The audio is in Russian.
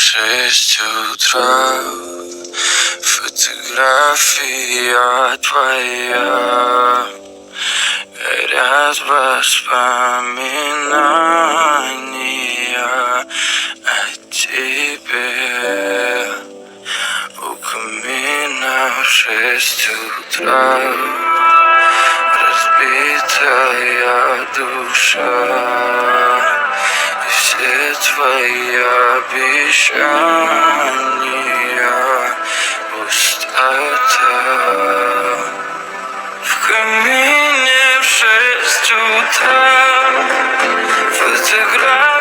6 утра, фотография твоя, горят воспоминания о тебе. У камина в 6 утра, разбитая душа, и все твои обещания пустота. В камине в 6 утра, фотография